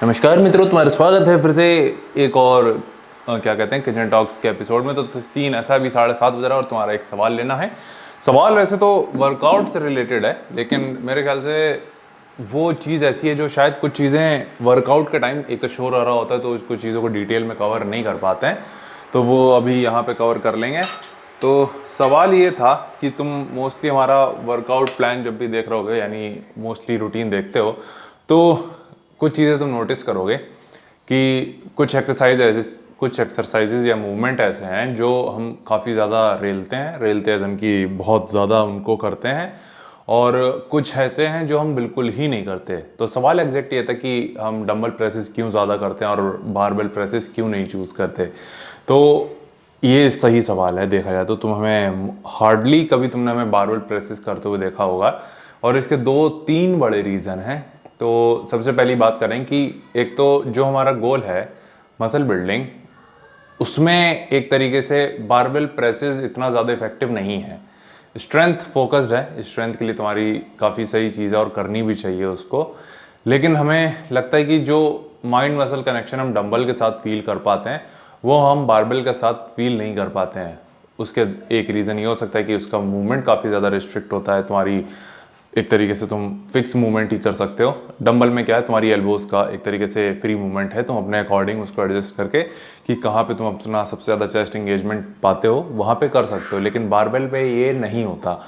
नमस्कार मित्रों, तुम्हारा स्वागत है फिर से एक और क्या कहते हैं किचन टॉक्स के एपिसोड में। तो सीन ऐसा भी 7:30 बज रहा है और तुम्हारा एक सवाल लेना है। सवाल वैसे तो वर्कआउट से रिलेटेड है, लेकिन मेरे ख्याल से वो चीज़ ऐसी है जो शायद कुछ चीज़ें वर्कआउट के टाइम एक तो शोर आ रहा होता है, तो कुछ चीज़ों को डिटेल में कवर नहीं कर पाते हैं, तो वो अभी यहाँ पे कवर कर लेंगे। तो सवाल ये था कि तुम मोस्टली हमारा वर्कआउट प्लान जब भी देख रहे होगे, यानी मोस्टली रूटीन देखते हो, तो कुछ चीज़ें तुम नोटिस करोगे कि कुछ एक्सरसाइजेज या मूवमेंट ऐसे हैं जो हम काफ़ी ज़्यादा रेलते हैं, जन की बहुत ज़्यादा उनको करते हैं, और कुछ ऐसे हैं जो हम बिल्कुल ही नहीं करते। तो सवाल एग्जैक्ट ये था कि हम डंबल प्रेसेस क्यों ज़्यादा करते हैं और बारबेल प्रेसेस क्यों नहीं चूज़ करते। तो ये सही सवाल है, देखा जाए तो तुम हमें हार्डली कभी तुमने हमें बारबेल प्रेसेस करते हुए देखा होगा, और इसके 2-3 बड़े रीज़न हैं। तो सबसे पहली बात करें कि एक तो जो हमारा गोल है मसल बिल्डिंग, उसमें एक तरीके से बारबेल प्रेसेस इतना ज़्यादा इफेक्टिव नहीं है। स्ट्रेंथ फोकस्ड है, स्ट्रेंथ के लिए तुम्हारी काफ़ी सही चीज़ है और करनी भी चाहिए उसको, लेकिन हमें लगता है कि जो माइंड मसल कनेक्शन हम डंबल के साथ फील कर पाते हैं वो हम बारबेल के साथ फील नहीं कर पाते हैं। उसके एक रीज़न ये हो सकता है कि उसका मूवमेंट काफ़ी ज़्यादा रिस्ट्रिक्ट होता है। तुम्हारी एक तरीके से तुम फिक्स मूवमेंट ही कर सकते हो। डंबल में क्या है, तुम्हारी एल्बोज का एक तरीके से फ्री मूवमेंट है, तुम अपने अकॉर्डिंग उसको एडजस्ट करके कि कहाँ पे तुम अपना सबसे ज़्यादा चेस्ट इंगेजमेंट पाते हो वहाँ पे कर सकते हो, लेकिन बारबेल पे ये नहीं होता।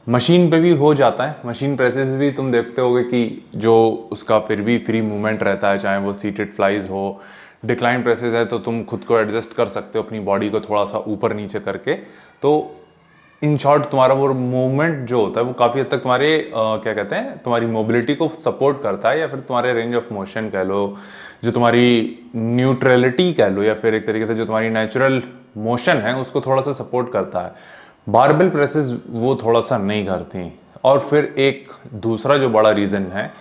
मशीन पे भी हो जाता है, मशीन प्रेसेस भी तुम देखते होगे कि जो उसका फिर भी फ्री मूवमेंट रहता है, चाहे वो सीटेड फ्लाइज हो, डिक्लाइन प्रेसेस है तो तुम खुद को एडजस्ट कर सकते हो अपनी बॉडी को थोड़ा सा ऊपर नीचे करके। तो इन शॉर्ट तुम्हारा वो मूवमेंट जो होता है वो काफ़ी हद तक तुम्हारे क्या कहते हैं तुम्हारी मोबिलिटी को सपोर्ट करता है, या फिर तुम्हारे रेंज ऑफ मोशन कह लो, जो तुम्हारी न्यूट्रलिटी कह लो, या फिर एक तरीके से जो तुम्हारी नेचुरल मोशन है उसको थोड़ा सा सपोर्ट करता है। बारबेल प्रेसेस वो थोड़ा सा नहीं करती। और फिर एक दूसरा जो बड़ा रीज़न है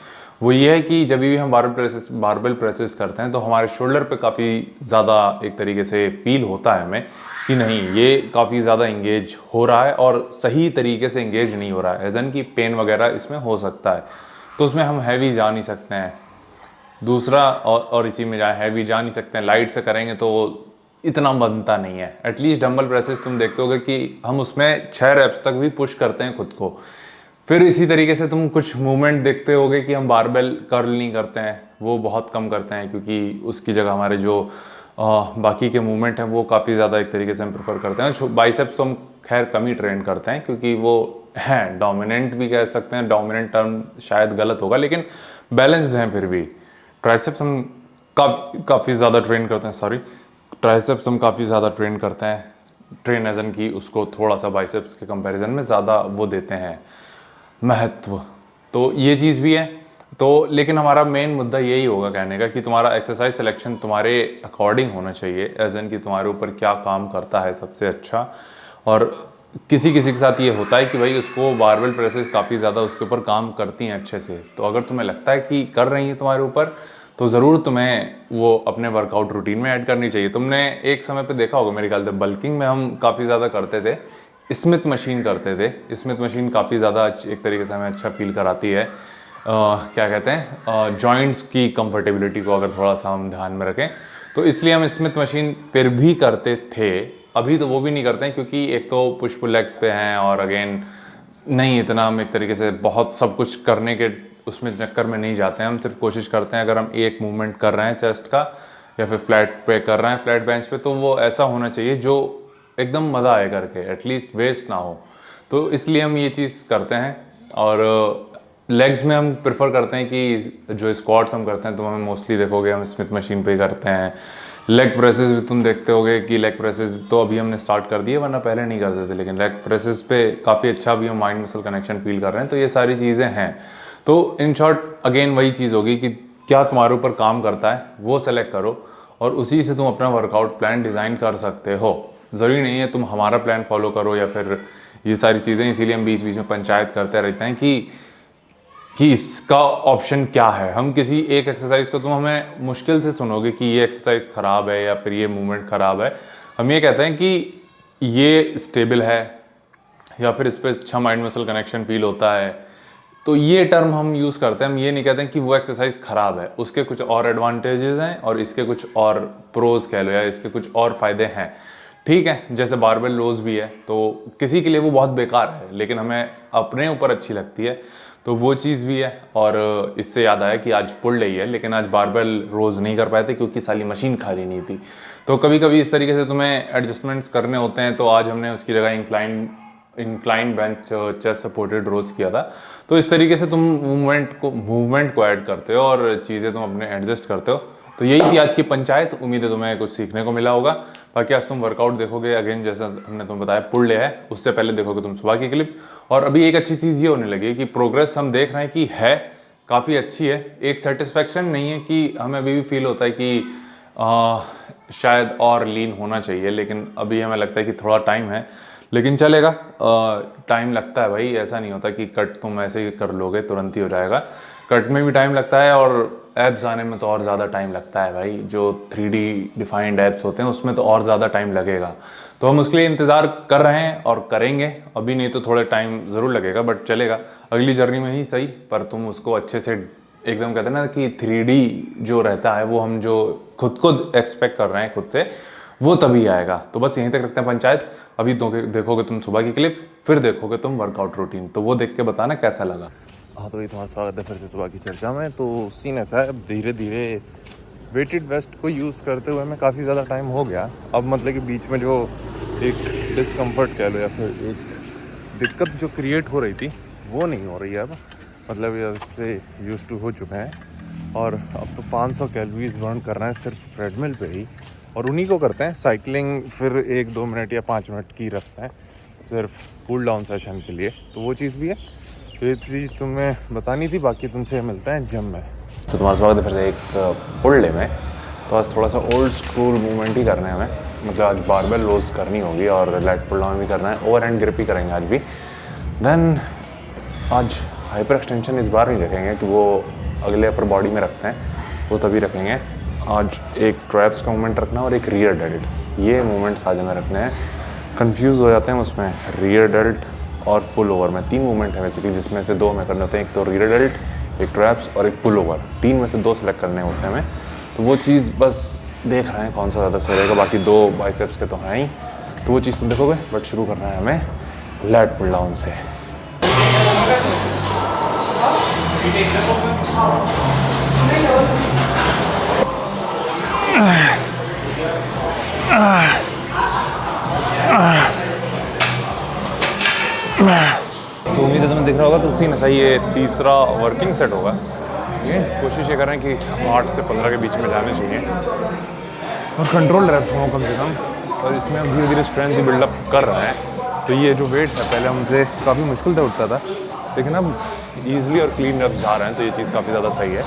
वो ये है कि जब भी हम बारबेल प्रेसेस करते हैं तो हमारे शोल्डर पे काफ़ी ज़्यादा एक तरीके से फील होता है हमें कि नहीं, ये काफ़ी ज़्यादा इंगेज हो रहा है और सही तरीके से इंगेज नहीं हो रहा है, एजन की पेन वगैरह इसमें हो सकता है। तो उसमें हम हैवी जा नहीं सकते हैं। दूसरा और इसी में हैवी जा नहीं सकते हैं, लाइट से करेंगे तो इतना बनता नहीं है। एटलीस्ट डंबल प्रेसेस तुम देखते होगे कि हम उसमें 6 रेप्स तक भी पुश करते हैं खुद को। फिर इसी तरीके से तुम कुछ मूवमेंट देखते होगे कि हम बारबेल कर्ल नहीं करते हैं, वो बहुत कम करते हैं, क्योंकि उसकी जगह हमारे जो बाकी के मूवमेंट हैं वो काफ़ी ज़्यादा एक तरीके से हम प्रेफर करते हैं। बाइसेप्स तो हम खैर कम ही ट्रेन करते हैं, क्योंकि वो हैं डोमिनेंट भी कह सकते हैं, डोमिनेंट टर्म शायद गलत होगा, लेकिन बैलेंस्ड हैं फिर भी। ट्राइसेप्स हम काफ़ी ज़्यादा ट्रेन करते हैं, सॉरी, ट्राइसेप्स हम काफ़ी ज़्यादा ट्रेन करते हैं, ट्रेन एजन की उसको थोड़ा सा बाइसेप्स के कंपैरिजन में ज़्यादा वो देते हैं महत्व। तो ये चीज़ भी है। तो लेकिन हमारा मेन मुद्दा यही होगा कहने का कि तुम्हारा एक्सरसाइज सिलेक्शन तुम्हारे अकॉर्डिंग होना चाहिए, एज एन कि तुम्हारे ऊपर क्या काम करता है सबसे अच्छा। और किसी किसी के साथ ये होता है कि भाई उसको बारबेल प्रेसेस काफ़ी ज़्यादा उसके ऊपर काम करती हैं अच्छे से, तो अगर तुम्हें लगता है कि कर रही हैं तुम्हारे ऊपर, तो ज़रूर तुम्हें वो अपने वर्कआउट रूटीन में ऐड करनी चाहिए। तुमने एक समय पे देखा होगा मेरे ख्याल से, बल्किंग में हम काफ़ी ज़्यादा करते थे, स्मिथ मशीन करते थे। स्मिथ मशीन काफ़ी ज़्यादा एक तरीके से हमें अच्छा फील कराती है, क्या कहते हैं, जॉइंट्स की कंफर्टेबिलिटी को अगर थोड़ा सा हम ध्यान में रखें, तो इसलिए हम स्मिथ मशीन फिर भी करते थे। अभी तो वो भी नहीं करते हैं, क्योंकि एक तो पुश पुल लेग्स पे हैं, और अगेन नहीं इतना हम एक तरीके से बहुत सब कुछ करने के उसमें चक्कर में नहीं जाते हैं। हम सिर्फ कोशिश करते हैं अगर हम एक मूवमेंट कर रहे हैं चेस्ट का, या फिर फ्लैट पे कर रहे हैं फ्लैट बेंच पे, तो वो ऐसा होना चाहिए जो एकदम मज़ा आए करके, एटलीस्ट वेस्ट ना हो। तो इसलिए हम ये चीज़ करते हैं। और लेग्स में हम प्रेफर करते हैं कि जो स्क्वाट्स हम करते हैं तो हमें मोस्टली देखोगे हम स्मिथ मशीन पे ही करते हैं। लेग प्रेसेस भी तुम देखते होगे कि लेग प्रेसेस तो अभी हमने स्टार्ट कर दिए, वरना पहले नहीं करते थे, लेकिन लेग प्रेसेस पे काफ़ी अच्छा अभी हम माइंड मसल कनेक्शन फील कर रहे हैं। तो ये सारी चीज़ें हैं। तो इन शॉर्ट अगेन वही चीज़ होगी कि क्या तुम्हारे ऊपर काम करता है वो सेलेक्ट करो, और उसी से तुम अपना वर्कआउट प्लान डिज़ाइन कर सकते हो। ज़रूरी नहीं है तुम हमारा प्लान फॉलो करो या फिर ये सारी चीज़ें। इसीलिए हम बीच बीच में पंचायत करते रहते हैं कि इसका ऑप्शन क्या है। हम किसी एक एक्सरसाइज को, तुम हमें मुश्किल से सुनोगे कि ये एक्सरसाइज ख़राब है या फिर ये मूवमेंट ख़राब है। हम ये कहते हैं कि ये स्टेबल है, या फिर इस पर अच्छा माइंड मसल कनेक्शन फील होता है, तो ये टर्म हम यूज़ करते हैं, हम ये नहीं कहते हैं कि वो एक्सरसाइज ख़राब है, उसके कुछ और एडवांटेजेस हैं और इसके कुछ और प्रोज कह लो या इसके कुछ और फ़ायदे हैं। ठीक है, जैसे बारबेल रोज भी है, तो किसी के लिए वो बहुत बेकार है लेकिन हमें अपने ऊपर अच्छी लगती है, तो वो चीज़ भी है। और इससे याद आया कि आज पुल डे है, लेकिन आज बारबेल रोज़ नहीं कर पाए थे क्योंकि साली मशीन खाली नहीं थी। तो कभी कभी इस तरीके से तुम्हें एडजस्टमेंट्स करने होते हैं, तो आज हमने उसकी जगह इंक्लाइन बेंच चेस्ट सपोर्टेड रोज किया था। तो इस तरीके से तुम मूवमेंट को ऐड करते हो और चीज़ें तुम अपने एडजस्ट करते हो। तो यही थी आज की पंचायत, उम्मीद है तुम्हें कुछ सीखने को मिला होगा। बाकी आज तुम वर्कआउट देखोगे, अगेन जैसा हमने तुम्हें बताया पुल डे है, उससे पहले देखोगे तुम सुबह की क्लिप। और अभी एक अच्छी चीज़ ये होने लगी कि प्रोग्रेस हम देख रहे हैं कि है काफ़ी अच्छी है। एक सेटिस्फेक्शन नहीं है कि हमें अभी भी फील होता है कि शायद और लीन होना चाहिए, लेकिन अभी हमें लगता है कि थोड़ा टाइम है, लेकिन चलेगा। टाइम लगता है भाई, ऐसा नहीं होता कि कट तुम ऐसे ही कर लोगे तुरंत ही हो जाएगा। कट में भी टाइम लगता है और एब्स आने में तो और ज़्यादा टाइम लगता है भाई। जो 3D डिफाइंड एब्स होते हैं उसमें तो और ज़्यादा टाइम लगेगा। तो हम उसके लिए इंतज़ार कर रहे हैं और करेंगे, अभी नहीं तो थोड़ा टाइम ज़रूर लगेगा, बट चलेगा अगली जर्नी में ही सही। पर तुम उसको अच्छे से एकदम कहते हैं ना कि 3D जो रहता है वो हम जो खुद को एक्सपेक्ट कर रहे हैं खुद से, वो तभी आएगा। तो बस यहीं तक रखते हैं पंचायत। अभी देखोगे तुम सुबह की क्लिप, फिर देखोगे तुम वर्कआउट रूटीन, तो वो देख के बताना कैसा लगा। हाँ, तो ये तुम्हारा स्वागत है फिर से सुबह की चर्चा में। तो सीन ऐसा है, धीरे धीरे वेटेड वेस्ट को यूज़ करते हुए हमें काफ़ी ज़्यादा टाइम हो गया। अब मतलब कि बीच में जो एक डिस्कम्फर्ट कह लो या फिर एक दिक्कत जो क्रिएट हो रही थी वो नहीं हो रही है अब। मतलब इससे यूज़ टू हो चुके हैं और अब तो 500 कैलोरीज बर्न कर रहे हैं सिर्फ ट्रेडमिल पे ही, और उन्हीं को करते हैं। साइकिलिंग फिर 1-2 मिनट या 5 मिनट की रखते हैं सिर्फ कूल डाउन सेशन के लिए, तो वो चीज़ भी है। तो ये चीज़ तुम्हें बतानी थी, बाकी तुमसे मिलते हैं जिम में। तो तुम्हारा स्वागत है फिर से एक पुल डे में। तो आज थोड़ा सा ओल्ड स्कूल मूवमेंट ही करना है हमें, मतलब आज बारबेल रोज करनी होगी और लेट पुल डाउन भी करना है, ओवर हैंड ग्रिप ही करेंगे आज भी। देन आज हाइपर एक्सटेंशन इस बार नहीं रखेंगे कि वो अगले अपर बॉडी में रखते हैं, वो तभी रखेंगे। आज एक ट्रैप्स का मूवमेंट रखना है और एक रियर डेल्ट, ये मूवमेंट्स आज हमें रखने हैं। कंफ्यूज हो जाते हैं उसमें, रियर डेल्ट और पुल ओवर में 3 मूवमेंट है बेसिकली, जिसमें से 2 हमें करने होते हैं, एक तो रियर डेल्ट, एक ट्रैप्स और एक पुल ओवर। 3 में से 2 सेलेक्ट करने होते हैं हमें, तो वो चीज़ बस देख रहे हैं कौन सा ज़्यादा सही रहेगा। बाकी 2 बाइसेप्स के तो हैं ही, तो वो चीज़ तुम देखोगे। बट शुरू करना है हमें लेट पुल डाउन से। तो उम्मीद है तुम्हें दिख रहा होगा, तो उसी नशा ये तीसरा वर्किंग सेट होगा। ठीक है, कोशिश ये कर रहे हैं कि 8 से 15 के बीच में जाने चाहिए और कंट्रोल रेप्स हों कम से कम। और इसमें हम धीरे धीरे स्ट्रेंथ बिल्डअप कर रहे हैं। तो ये जो वेट है पहले हमसे काफ़ी मुश्किल से उठता था, लेकिन अब ईजिली और क्लीन रेप्स जा रहे हैं, तो ये चीज़ काफ़ी ज़्यादा सही है।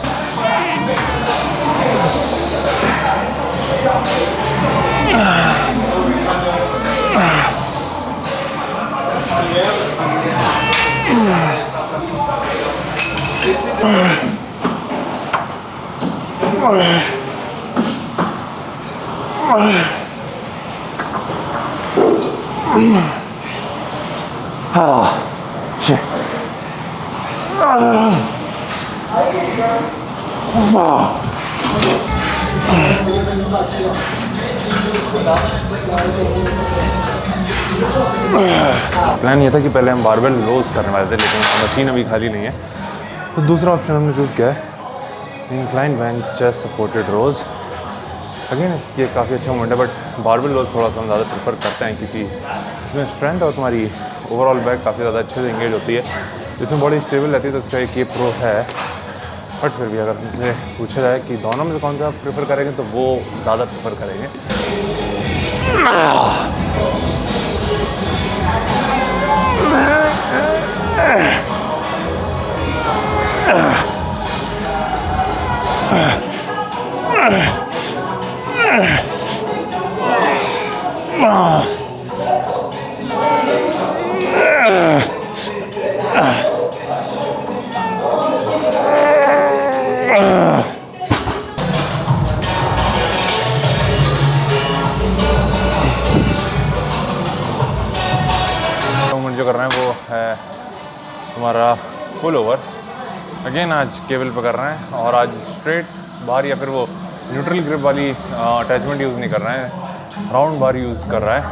प्लान ये था कि पहले हम बारबेल रोज करने वाले थे, लेकिन मशीन अभी खाली नहीं है, तो दूसरा ऑप्शन हमने चूज़ किया है इंक्लाइन बेंच चेस्ट सपोर्टेड रोज। अगेन ये काफ़ी अच्छा मूवमेंट है, बट बारबेल रोज थोड़ा सा हम ज़्यादा प्रेफर करते हैं क्योंकि इसमें स्ट्रेंथ और तुम्हारी ओवरऑल बैक काफ़ी ज़्यादा अच्छे से इंगेज होती है, इसमें बॉडी स्टेबल रहती है, तो इसका एक ये प्रो है। बट फिर भी अगर हमसे पूछा जाए कि दोनों में से कौन सा प्रेफर करेंगे, तो वो ज़्यादा प्रेफर करेंगे। जो कर रहे हैं वो है तुम्हारा पुल ओवर। अगेन आज केबल पे कर रहे हैं और आज स्ट्रेट बार या फिर वो न्यूट्रल ग्रिप वाली अटैचमेंट यूज़ नहीं कर रहे हैं, राउंड बार यूज़ कर रहा है।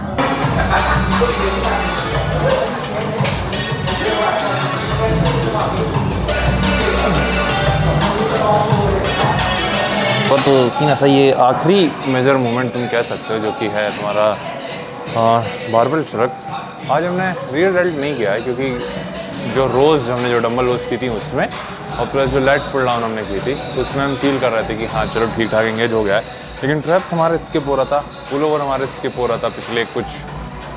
और तो सीन ऐसा ये आखिरी मेजर मोमेंट तुम कह सकते हो जो कि है तुम्हारा बारबेल श्रक्स। आज हमने रियर डेल्ट नहीं किया है क्योंकि जो रोज़ हमने जो डंबल रोज़ की थी उसमें और प्लस जो लेट पुल डाउन हमने की थी तो उसमें हम फील कर रहे थे कि हाँ चलो ठीक ठाक एंगेज हो गया है, लेकिन ट्रैप्स हमारे स्किप हो रहा था, पुल ओवर हमारे स्किप हो रहा था पिछले कुछ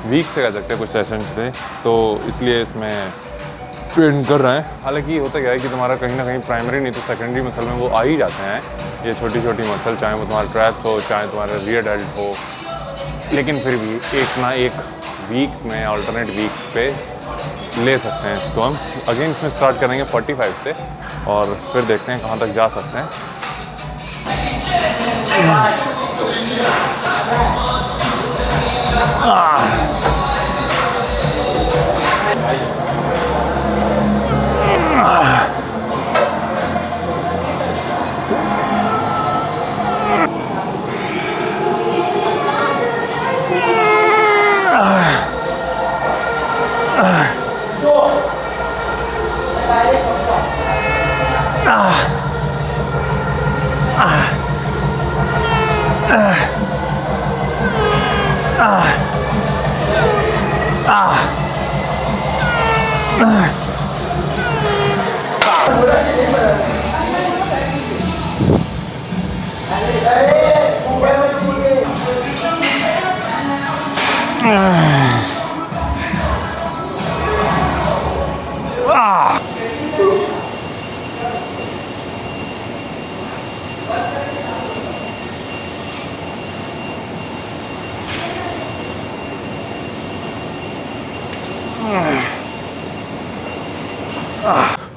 वीक से कह सकते हैं, कुछ सेशंस थे, तो इसलिए इसमें ट्रेन कर रहे हैं। हालांकि होता क्या है कि तुम्हारा कहीं ना कहीं प्राइमरी नहीं तो सेकेंडरी मसल में वो आ ही जाते हैं ये छोटी छोटी मसल, चाहे वो तुम्हारा ट्रैप्स हो चाहे तुम्हारा रियर डेल्ट हो, लेकिन फिर भी एक ना एक वीक में अल्टरनेट वीक पे ले सकते हैं इसको हम। अगेन इसमें स्टार्ट करेंगे 45 से और फिर देखते हैं कहाँ तक जा सकते हैं।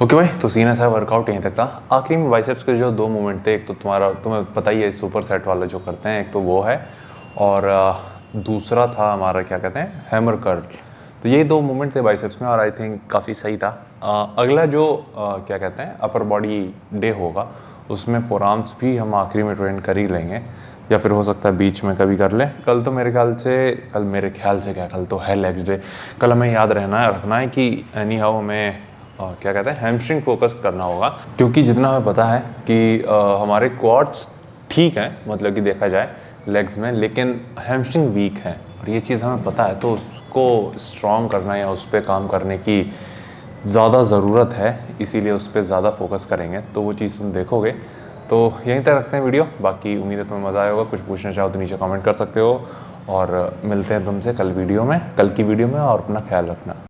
ओके भाई, तो सीन ऐसा वर्कआउट यहीं तक था। आखिरी में बाइसेप्स के जो 2 मूवमेंट थे, एक तो तुम्हें पता ही है सुपर सेट वाला जो करते हैं, एक तो वो है और दूसरा था हमारा क्या कहते हैं हैमर कर्ल। तो ये 2 मूवमेंट थे बाइसेप्स में और आई थिंक काफ़ी सही था। अगला जो क्या कहते हैं अपर बॉडी डे होगा उसमें फोरआर्म्स भी हम आखिरी में ट्रेन कर ही लेंगे या फिर हो सकता है बीच में कभी कर लें। कल तो मेरे ख्याल से कल तो है लेग्स डे। कल हमें याद रखना है कि एनी हाउ हमें क्या कहते हैं हैमस्ट्रिंग फोकस करना होगा, क्योंकि जितना हमें पता है कि हमारे क्वाड्स ठीक हैं मतलब कि देखा जाए लेग्स में, लेकिन हैमस्ट्रिंग वीक है और ये चीज़ हमें पता है, तो उसको स्ट्रॉन्ग करना या उस पर काम करने की ज़्यादा ज़रूरत है, इसीलिए उस पर ज़्यादा फोकस करेंगे। तो वो चीज़ तुम देखोगे। तो यहीं तक रखते हैं वीडियो। बाकी उम्मीद है तुम्हें मज़ा आया होगा। कुछ पूछना चाहो तो नीचे कमेंट कर सकते हो और मिलते हैं तुमसे कल की वीडियो में और अपना ख्याल रखना।